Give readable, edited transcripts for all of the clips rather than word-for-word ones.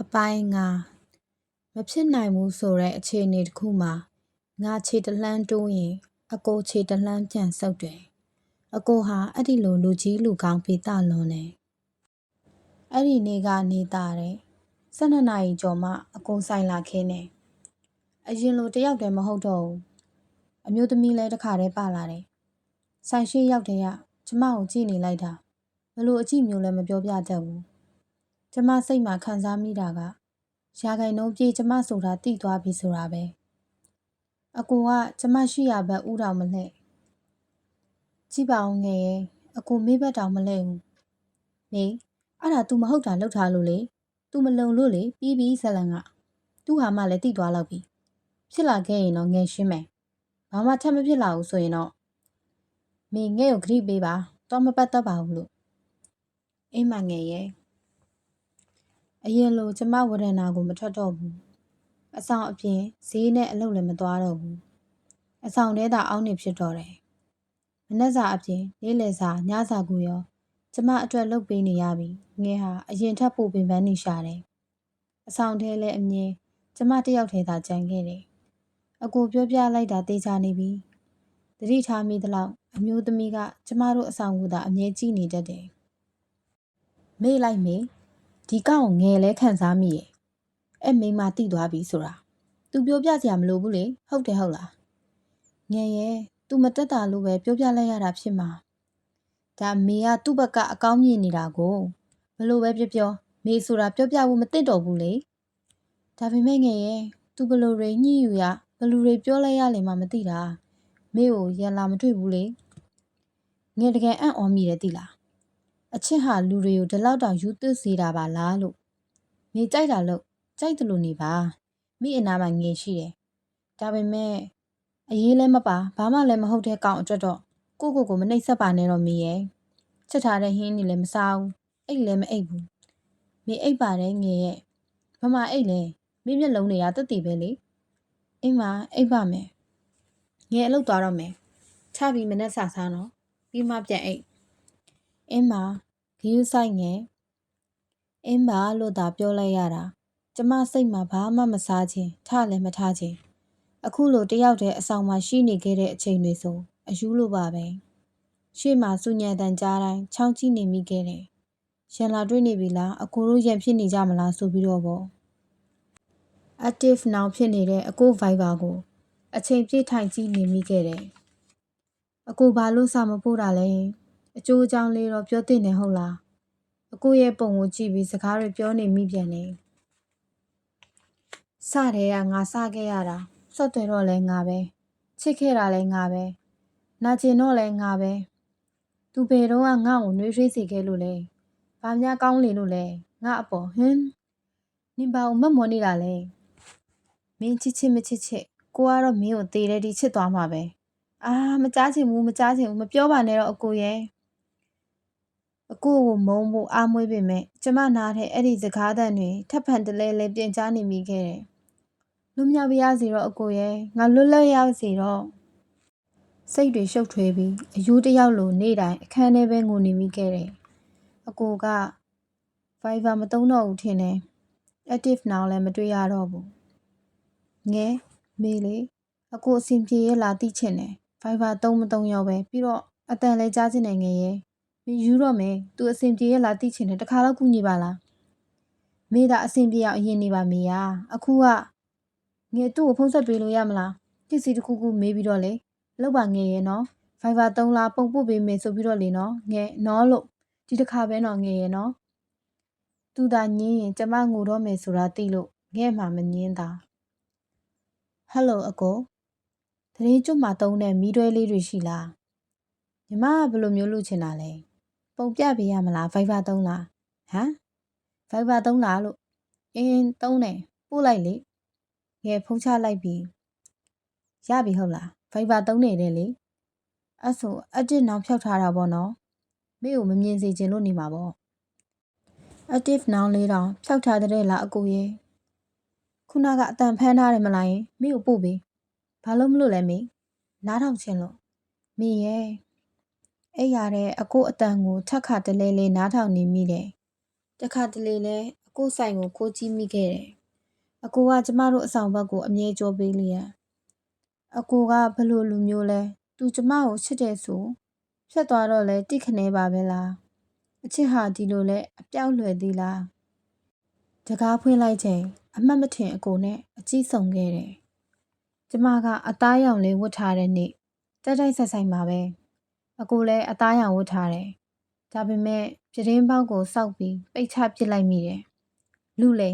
အပိုင်းငါမဖြစ်နိုင်ဘူးဆိုတဲ့အခြေအနေတစ်ခုမှာငါခြေတလှမ်းတိုးရင်အကိုခြေတလှမ်းပြန်ဆုပ်တယ်အကိုဟာအဲ့ဒီလိုလူကြီးလူကောင်းဖေတလွန်တယ်အဲ့ဒီနေ့ကနေသားတယ်12နာရီကျော်မှအကိုဆိုင်လာခင်းတယ်အရင်လိုတယောက်တည်းမဟုတ်တော့ဘူးအမျိုးသမီးလည်းတစ်ခါတည်းပါလာတယ်ဆိုင်ရှိရောက်တဲ့ကကျမကိုကြည့်နေလိုက်တာဘလို့အကြည့်မျိုးလည်းမပြောပြတတ်ဘူးကျမစိတ်မှာခံစားမိတာကရာခိုင်နှုန်းပြေးကျမဆိုတာတိသွားပြီဆိုတာပဲအကိုကကျမရှိရဘက်ဥတော်မလှဲ့ကြည့်ပါအောင်ငယ်ရဲ့အကိုမေးဘက်တောင်မလှဲ့ဘူးမေးအဲ့ဒါ तू မဟုတ်တာလှုပ်ထားလို့လေ तू မလုံလို့လေပြီးပြီးဇလန်ကသူ့ဟာမှလည်းတိသွားလောက်ပြီဖြစ်လာခဲ့ရင်တော့ငယ်ရှင်းမယ်ဘာမှထပ်မဖြစ်လာဘူးဆိုရင်တော့မေငဲ့ကိုဂရိပေးပါတော့မပတ်သက်ပါဘူးလို့အိမ်မငယ်ရဲ့အရင်လိုကျမဝရဏကိုမထွက်တော့ဘူးအဆောင်အပြင်ဈေးနဲ့အလုပ်လည်းမသွားတော့ဘူးအဆောင်ထဲသာအောင်းနေဖြစ်တော့တယ်မနက်စာအပြင်နေ့လယ်စာညစာကိုရောကျမအတွက်လုပ်ပေးနေရပြီငယ်ဟာအရင်ထပ်ပိုပင်ပန်းနေရှာတယ်အဆောင်ထဲလည်းအမြင်ကျမတယောက်ထဲသာကြံခဲ့တယ်အကိုပြောပြလိုက်တာတေချာနေပြီသတိထားမိသလောက်အမျိုးသမီးကကျမတို့အဆောင်ကိုသာအမြဲကြည့်နေတတ်တယ်မေ့လိုက်မေဒီကောင်ကိုငယ်လဲခံစားမိရဲ့အဲ့မိန်းမတိသွားပြီဆိုတာ तू ပြောပြစရာမလိုဘူးလေဟုတ်တယ်ဟုတ်လားငယ်ရဲ့ तू မတက်တာလို့ပဲပြောပြလိုက်ရတာဖြစ်မှာဒါမေကသူ့ဘက်ကအကောင်းမြင်နေတာကိုဘလို့ပဲပြောမေဆိုတာပြောပြဖို့မသိတော့ဘူးလေဒါပေမဲ့ငယ်ရဲ့ तू ဘလို့တွေညှိယူရဘလို့တွေပြောလိုက်ရလဲမှမသိတာမေကိုရန်လာမတွေ့ဘူးလေငယ်တကယ်အံ့ဩမိတယ်သိလားအချစ်ဟာလူတွေကိုဒီလောက်တောင်ယူသွစေတာပါလားလို့မေကြိုက်တာလို့ကြိုက်တယ်လို့နေပါမိအနာမှာငယ်ရှိတယ်ဒါပေမဲ့အရေးလည်းမပါဘာမှလည်းမဟုတ်တဲ့ကောင်အတွက်တော့ကိုမနှိပ်စက်ပါနဲ့တော့မေရဲ့ချက်ထားတဲ့ဟင်းတွေလည်းမစားဘူးအိတ်လည်းမအိတ်ဘူးမေအိတ်ပါတယ်ငယ်ရဲ့မမအိတ်လဲမေမျက်လုံးတွေကတက်တည်ပဲလေအိမ်မှာအိတ်ပါမယ်ငယ်အလုပ်သွားတော့မယ်ချပြီးမနဲ့ဆာစားနော်ပြီးမှပြန်အိတ်အင်းမှာဂယူးဆိုင်ငယ်အင်းပါလို့သာပြောလိုက်ရတာကျမစိတ်မှာဘာမှမစားခြင်းထလည်းမထားခြင်းအခုလိုတယောက်တည်းအဆောင်မှာရှိနေခဲ့တဲ့အချိန်တွေဆိုအယူလိုပါပဲရှေ့မှာစူညံတန်ကြားတိုင်းချောင်းကြည့်နေမိခဲ့တယ်ရန်လာတွေ့နေပြီလားအကိုတို့ရန်ဖြစ်နေကြမလားဆိုပြီးတော့ပေါ့ active now ဖြစ်နေတဲ့အကို Viber ကိုအချိန်ပြည့်ထိုင်ကြည့်နေမိခဲ့တယ်အကိုဘာလို့စာမပို့တာလဲအကျိုးအကြောင်းလေးတော့ပြောသင့်တယ်ဟုတ်လားအကိုရဲ့ပုံကိုကြည့်ပြီးစကားတွေပြောနေမိပြန်တယ်စတဲ့ကငါစခဲ့ရတာဆက်သွယ်တော့လဲငါပဲချစ်ခဲ့တာလဲငါပဲနာကျင်တော့လဲငါပဲသူဘယ်တော့ငါ့ကိုနှွေးထွေးစေခဲ့လို့လဲဘာများကောင်းလေလို့လဲငါအပေါ်ဟင်းနင်ဘာကိုမက်မောနေတာလဲမင်းချစ်မချစ်ကိုကတော့မင်းကိုသေတဲ့ဒီချစ်သွားမှာပဲအာမကြားချင်ဘူးမပြောပါနဲ့တော့အကိုရဲ့အကိုကိုမုန်းဖို့အားမွေးပေမဲ့ကျမနားတဲ့အဲ့ဒီစကားသံတွေထပ်ဖန်တလဲလဲပြင်ကြားနေမိခဲ့တယ်လွတ်မြောက်ပြရစီတော့အကိုရဲ့ငါလွတ်လပ်ရစီတော့စိတ်တွေရှုပ်ထွေးပြီးအယူတယောက်လိုနေ့တိုင်းအခန်းထဲပဲငိုနေမိခဲ့တယ်အကိုက Viber မသုံးတော့ဘူးထင်တယ် active now လည်းမတွေ့ရတော့ဘူးငယ်မေလေးအကိုအဆင်ပြေရဲ့လားသိချင်တယ် Viber သုံးမသုံးရောပဲပြီးတော့အတန်လဲကြားချင်တယ်ငယ်ရဲ့မယူတော့မယ်သူအဆင်ပြေရဲ့လားသိချင်တယ်တခါတော့ကူညီပါလားမေသာအဆင်ပြေအောင်အရင်နေပါမေယာအခုကငယ်သူ့ကိုဖုန်းဆက်ပေးလို့ရမလားပစ္စည်းတစ်ခုခုမေးပြီးတော့လေလောက်ပါငယ်ရဲ့နော် Viber 3လားပုံပို့ပေးမယ်ဆိုပြီးတော့လေနော်ငယ်နော်လို့ဒီတစ်ခါပဲနော်ငယ်ရဲ့နော်သူသာညင်းရင်ကျမငိုတော့မယ်ဆိုတာသိလို့ငဲ့မှာမငင်းတာဟယ်လိုအကိုသတင်းကျွတ်မှာတုံးတဲ့မီးတွဲလေးတွေရှိလားညီမကဘယ်လိုမျိုးလုပ်ချင်တာလဲပုံပြပေးရမလား Viber 3လားဟမ် Viber 3လားလို့အင်း3တယ်ပို့လိုက်လေငယ်ဖုန်းချလိုက်ပြီရပြီဟုတ်လား Viber 3နေတဲ့လေအဲ့ဆိုအတစ်နောက်ဖြောက်ထားတာပေါ့နော်မိကိုမမြင်စေချင်လို့နေမှာပေါ့ active now လေးတောင်ဖြောက်ထားတဲ့လားအကိုရဲ့ခုနကအတန်ဖမ်းထားတယ်မလားယင်မိကိုပို့ပေးဘာလို့မလို့လဲမိနားထောင်ချင်လို့မိရဲ့အဲ့ရတဲ့အကိုအတန်ကိုထက်ခါတလဲလဲနားထောင်နေမိတယ်တခါတလေလဲအ ကိုဆိုင်ကိုကိုကြည့်မိခဲ့တယ်အကိုကကျမတို့အဆောင်ဘက်ကိုအမြဲကြောပေးလျက်အကိုကဘလို့လူမျိုးလဲသူကျမကိုချစ်တယ်ဆိုဖြတ်သွားတော့လဲတိခနဲပါပဲလားအချစ်ဟာဒီလိုလဲအပြောက်လွယ်သေးလားတကားဖွင့်လိုက်ချိန်အမှတ်မထင်အကိုနဲ့အကြည့်ဆုံခဲ့တယ်ကျမကအသားရောင်လေးဝတ်ထားတဲ့နေ့တိုက်တိုက်ဆိုင်ဆိုင်ပါပဲအကိုလည်းအသားရောင်ဝတ်ထားတယ်ဒါပေမဲ့ပြတင်းပေါက်ကိုစောက်ပြီးပိတ်ချပစ်လိုက်မိတယ်လူလေ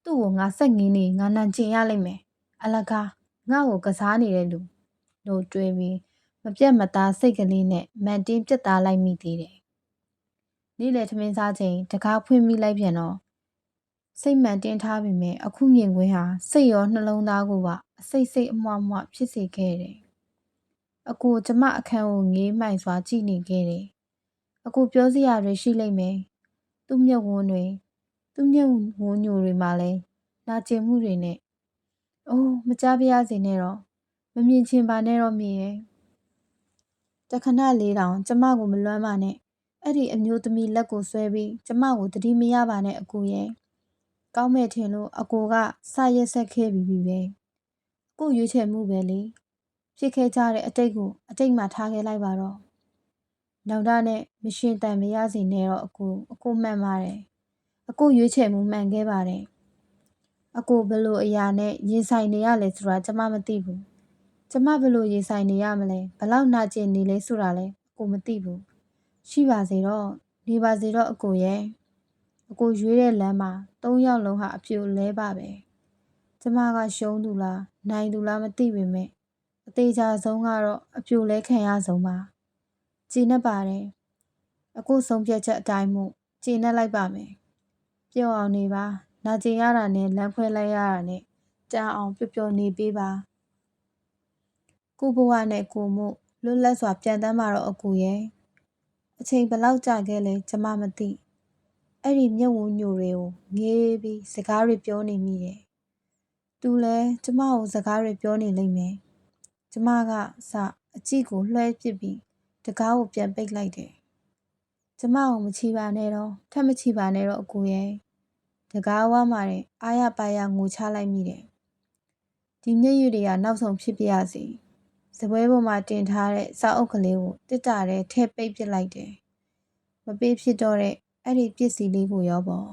သူ့ကိုငါဆက်ငင်းနေငါနံကျင်ရလိမ့်မယ်အလကားငါ့ကိုကစားနေတဲ့လူလို့တွေးပြီးမပြတ်မသားစိတ်ကလေးနဲ့မန်တင်းပြတ်သားလိုက်မိသေးတယ်နေ့လယ်ထမင်းစားချိန်တကားဖွင့်မိလိုက်ပြန်တော့စိတ်မှန်တင်းထားပေမဲ့အခုမြင်ကွင်းဟာစိတ်ရောနှလုံးသားကိုပါအစိတ်စိတ်အမွှားမွှားဖြစ်စေခဲ့တယ်။အကိုကျမအခန်းကိုငေးမှိုင်စွာကြည့်နေခဲ့တယ်။အကိုပြောစရာတွေရှိလိမ့်မယ်။သူ့မျက်ဝန်းတွေသူ့မျက်ဝန်းညိုတွေမှာလည်းနာကျင်မှုတွေနဲ့အိုးမကြားပြရစေနဲ့တော့မမြင်ချင်ပါနဲ့တော့မြင်ရဲ့။တခဏလေးတောင်ကျမကိုမလွမ်းပါနဲ့။အဲ့ဒီအမျိုးသမီးလက်ကိုဆွဲပြီးကျမကိုတတိမရပါနဲ့အကိုရဲ့။ကောင်းမဲ့ထင်လို့အကိုကစရက်ဆက်ခဲ့ပြီးပဲကိုရွေးချယ်မှုပဲလေဖြစ်ခဲ့ကြတဲ့အတိတ်ကိုအတိတ်မှာထားခဲ့လိုက်ပါတော့နောင်တနဲ့မရှင်တန်မရစေနဲ့တော့အကိုမှန်ပါတယ်အကိုရွေးချယ်မှုမှန်ခဲ့ပါတယ်အကိုဘလို့အရာနဲ့ရင်ဆိုင်နေရလဲဆိုတာကျမမသိဘူးကျမဘလို့ရင်ဆိုင်နေရမလဲဘလောက်နာကျင်နေလဲဆိုတာလဲအကိုမသိဘူးရှိပါစေတော့နေပါစေတော့အကိုရဲ့အကိုရွေးတဲ့လမ်းမှာ၃ယောက်လုံးဟာအပြိုလဲပါပဲကျမကရှုံးသူလားနိုင်သူလားမသိပေမဲ့အသေးချာဆုံးကတော့အပြိုလဲခံရဆုံးပါကြည်နှက်ပါတယ်အကိုဆုံးဖြတ်ချက်အတိုင်းမို့ကြည်နှက်လိုက်ပါမယ်ပျော်အောင်နေပါနာကျင်ရတာနဲ့လမ်းခွဲလိုက်ရတာနဲ့ကြမ်းအောင်ပျော်ပျော်နေပေးပါကိုဘဝနဲ့ကိုမှုလွတ်လပ်စွာပြန်တမ်းပါတော့အကိုရဲ့အချိန်ဘလောက်ကြာခဲ့လဲကျမမသိအဲ့ဒီမျက်ဝန်းညိုတွေကိုငေးပြီးစကားတွေပြောနေမိတယ်သူလည်းကျမကိုစကားတွေပြောနေလိမ့်မယ်ကျမကစအကြည့်ကိုလွှဲပစ်ပြီးတကားကိုပြန်ပိတ်လိုက်တယ်ကျမကိုမချီပါနဲ့တော့ထပ်မချီပါနဲ့တော့အကိုရဲ့တကားဝါမှာတဲ့အားရပါရငိုချလိုက်မိတယ်ဒီမျက်ရည်တွေကနောက်ဆုံးဖြစ်ပြရစီစပွဲပေါ်မှာတင်ထားတဲ့စာအုပ်ကလေးကိုတစ်တာထဲထည့်ပိတ်ပစ်လိုက်တယ်မပေးဖြစ်တော့တဲ့အဲ့ဒီပစ္စည်းလေးကိုရောပေါ့